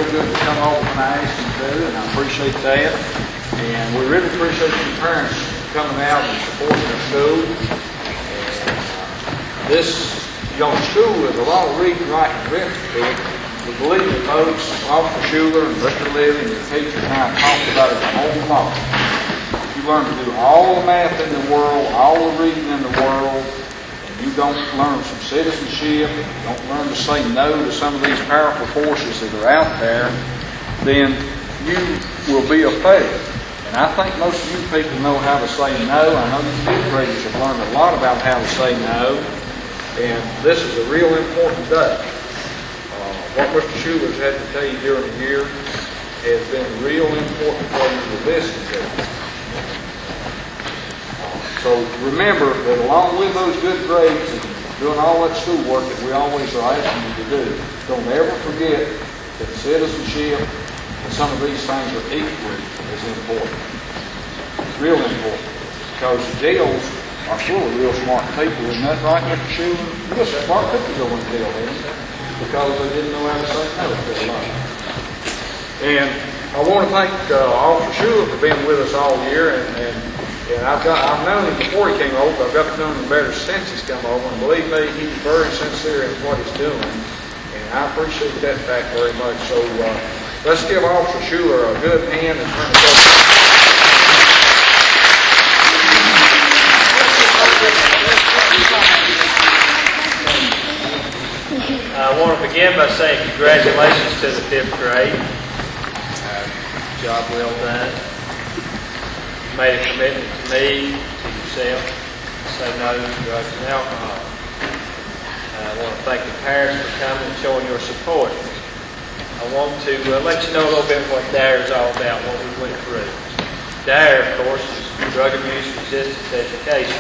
real good to come over when I asked him to, and I appreciate that. And we really appreciate you parents coming out and supporting our school. And this young school is a lot of reading, writing, and arithmetic. We believe that folks, Officer Schuler and Mr. Levy and the teacher and I talked about it a whole lot. You learn to do all the math in the world, all the reading in the world, and you don't learn some citizenship, don't learn to say no to some of these powerful forces that are out there, then you will be a failure. And I think most of you people know how to say no. I know you fifth graders have learned a lot about how to say no, and this is a real important day. What Mr. Schuler's had to tell you during the year has been real important for you to listen to. So remember that along with those good grades and doing all that schoolwork that we always are asking you to do, don't ever forget that citizenship and some of these things are equally as important. It's real important because jails are full of real smart people. Isn't that right, Mr. Schuler? Real smart people go in jail, isn't it? Because they didn't know how to say no to their life. And I want to thank Officer Schuler for being with us all year. And I've known him before he came over, but I've got to know him better since he's come over. And believe me, he's very sincere in what he's doing. And I appreciate that fact very much. So let's give Officer Schuler a good hand and turn it over. I want to begin by saying congratulations to the fifth grade. Job well done. You made a commitment to me, to yourself, to say no to drugs and alcohol. I want to thank the parents for coming and showing your support. I want to let you know a little bit what DARE is all about, what we went through. DARE, of course, is Drug Abuse Resistance Education.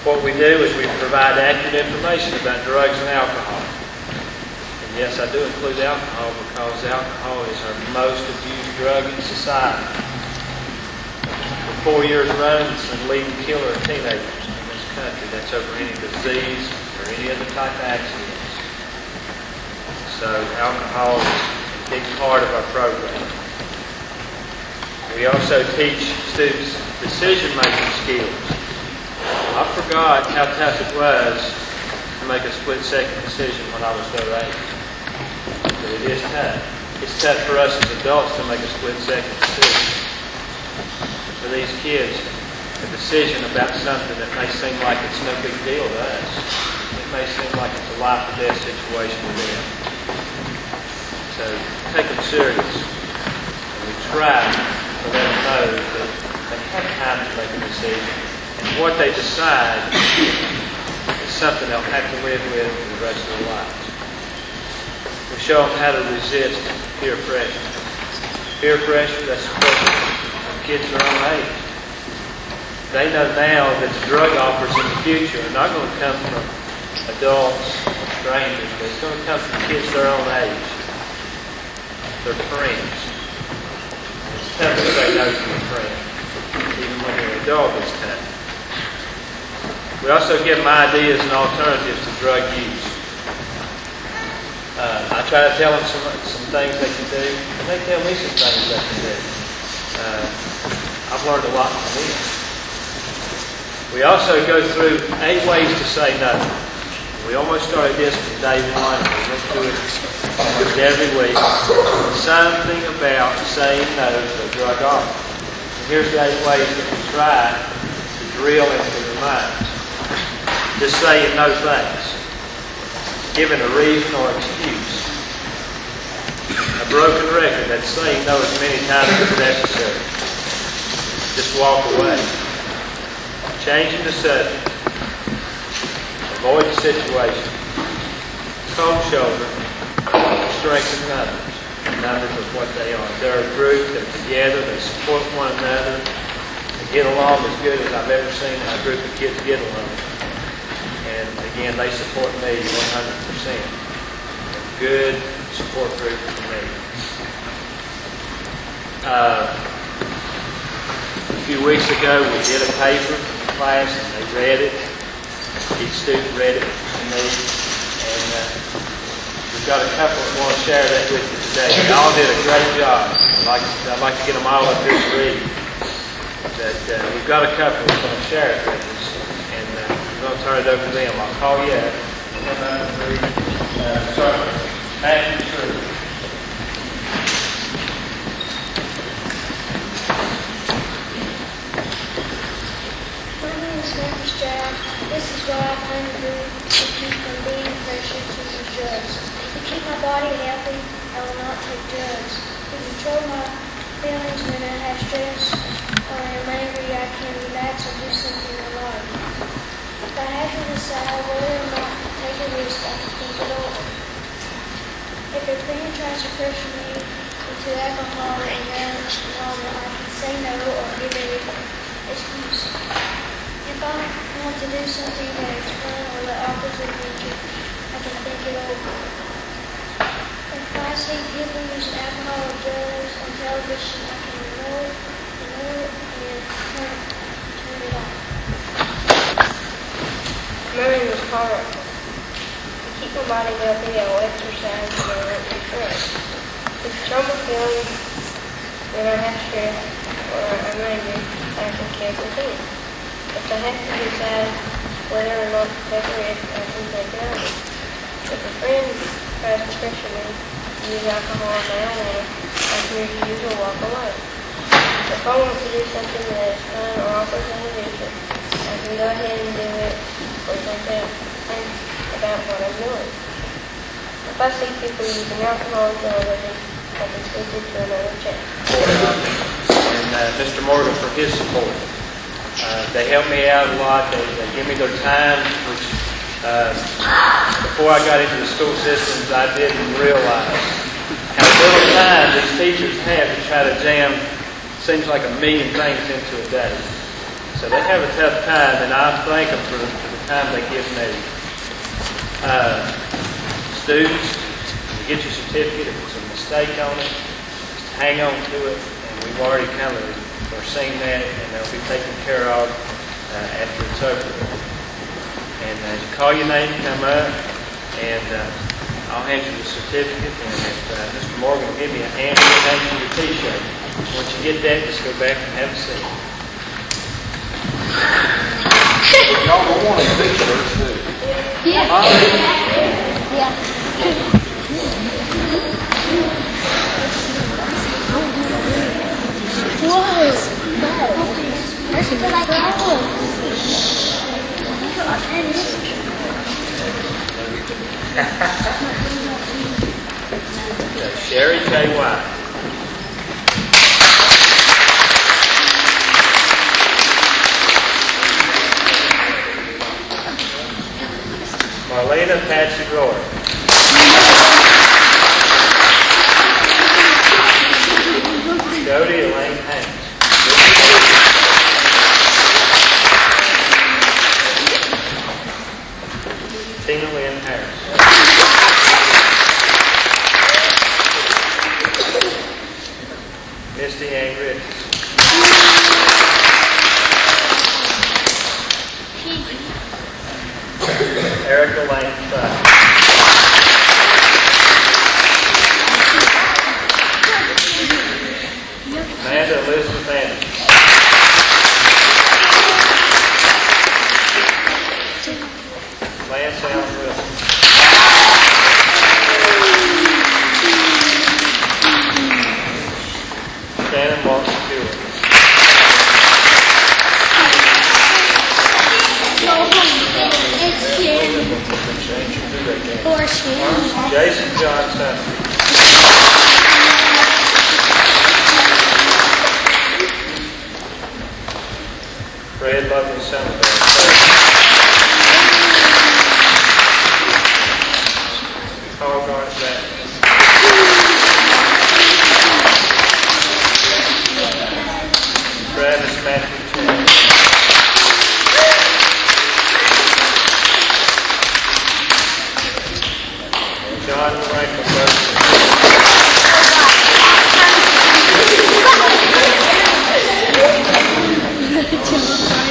What we do is we provide accurate information about drugs and alcohol. And yes, I do include alcohol because alcohol is our most abused drug in society. For 4 years running, it's the leading killer of teenagers in this country. That's over any disease or any other type of accidents. So alcohol is a big part of our program. We also teach students decision-making skills. I forgot how tough it was to make a split-second decision when I was their age. But it is tough. It's tough for us as adults to make a split-second decision. For these kids, a decision about something that may seem like it's no big deal to us, it may seem like it's a life-or-death situation for them. So take them serious. And we try to let them know that they have time to make a decision. And what they decide is something they'll have to live with for the rest of their lives. We show them how to resist peer pressure. Peer pressure, that's when kids are on age. They know now that the drug offers in the future are not going to come from adults or strangers, but it's going to come from kids their own age, their friends. It's tough to say no to your friend. Even when you're an adult, it's tough. We also give them ideas and alternatives to drug use. I try to tell them some things they can do, and they tell me some things they can do. I've learned a lot from them. We also go through 8 ways to say no. We almost started this from day one. We went through it almost every week. Something about saying no to a drug offer. And here's the 8 ways that we try to drill into their minds. Just saying no thanks. Giving a reason or excuse. A broken record, that's saying no as many times as necessary. Just walk away. Changing the subject. Avoid the situation. Cold shoulder. Strengthen numbers. Numbers of what they are. They're a group, they're together, they support one another. They get along as good as I've ever seen a group of kids get along. And again, they support me 100%. A good support group for me. A few weeks ago, we did a paper in class, and they read it. Each student read it to me. And we got a couple that want to share that with you today. They all did a great job. I'd like to get them all up here to read. But we've got a couple that's going to share it with us, and we're going to turn it over to them. I'll call you up. Sorry, Matthew True. My name is Matthew Stroud. This is what I plan to do to keep from being pressured to use drugs. To keep my body healthy, I will not take drugs. To control my feelings when I have stress or am angry, I can relax and do something I like. If I have to decide whether or not to take a risk, I can think it over. If a friend tries to pressure me into alcohol and marijuana, I can say no or give an excuse. If I want to do something that is fun or the opposite of nature, I can think it over. If I see people using alcohol or drugs on television, I can ignore it and turn it off. My name is Carl. To keep my body healthy, I will exercise and I will refresh. To control my feelings when I have stress or I'm angry, I can take a thing. If I have to decide whether or not to take a risk, I can take it over. If a friend tries to pressure me to use alcohol or marijuana, I can refuse or walk away. If I want to do something that is fun or offers an adventure, I can go ahead and do it or think about what I'm doing. If I see people using alcohol or television, I can switch it to another channel. And Mr. Morgan for his support. They help me out a lot. They give me their time, which before I got into the school systems, I didn't realize how little time these teachers have to try to jam, seems like a million things into a day. So they have a tough time, and I thank them for the time they give me. Students, you get your certificate, if it's a mistake on it, just hang on to it, and we've already kind of foreseen that, and they'll be taken care of after it's over. And you call your name, come up, and I'll hand you the certificate, and if Mr. Morgan will give me a hand, he'll hand you your T-shirt. Once you get that, just go back and have a seat. Y'all don't want any T-shirts, do you? Yeah. Yeah. Whoa! Sherry J. White. Marlena Patsy Roy. Jody Elaine Hanks. Tina Lynn Harris. Misty Ann Richards. Erica Lane Sutton. Amanda Elizabeth Anderson. Lance Allen Wilson. Shannon Walton Stewart. Jason John Sutton. Fred Lovely Somerville. Carl Garnet Batten. Travis Matthew Chen. John Franklin Burton.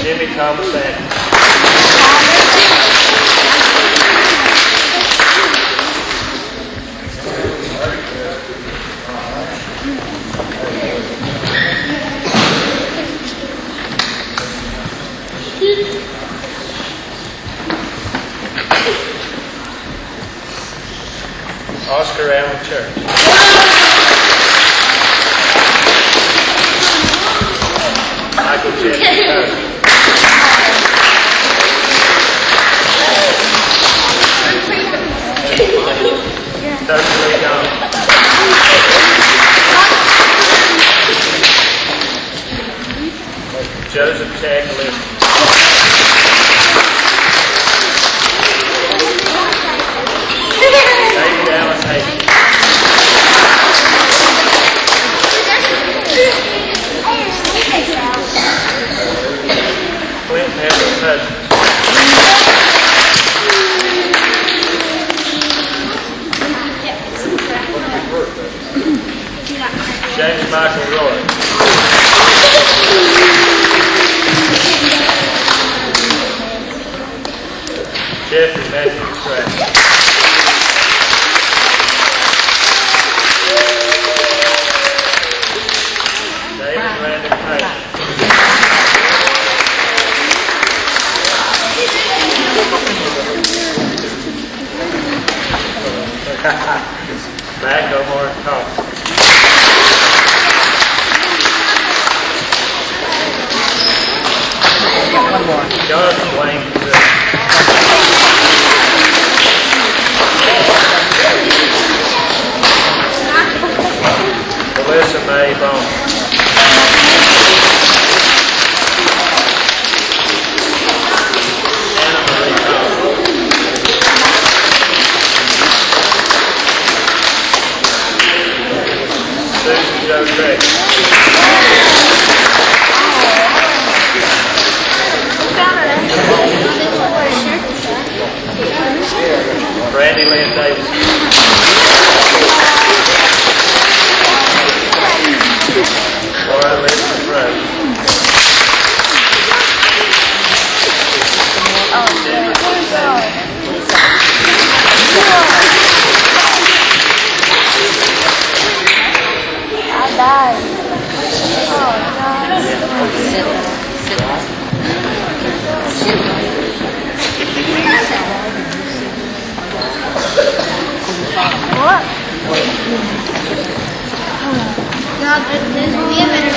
Jimmy Thomas Anderson. Oscar Allen Church. Michael Jeffrey Curry. Thursday Young. Joseph Chad Lister. David Allen Hayes. Clint Evans Hudson. James Michael Roy. Jeffrey Matthew Pratt. David Brandon Payne. Mac Omar Thompson. Jonathan Wayne. Melissa May Bone. Anna Marie Bone. Susan Joe Craig. Brandy Lynn Davis. Laura Elizabeth Rose. I died. What? God, there's a beer better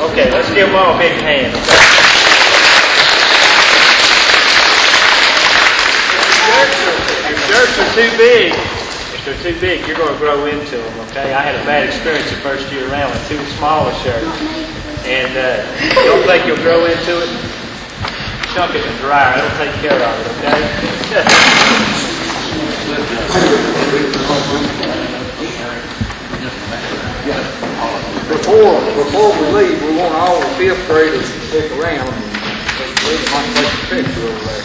Okay, let's give them all a big hand. If shirts are too big, you're going to grow into them, okay? I had a bad experience the first year around with two smaller shirts. And you don't think you'll grow into it? Chunk it in the dryer. It'll take care of it, okay? Before we leave, we want all the fifth graders to stick around. We might take a picture over there.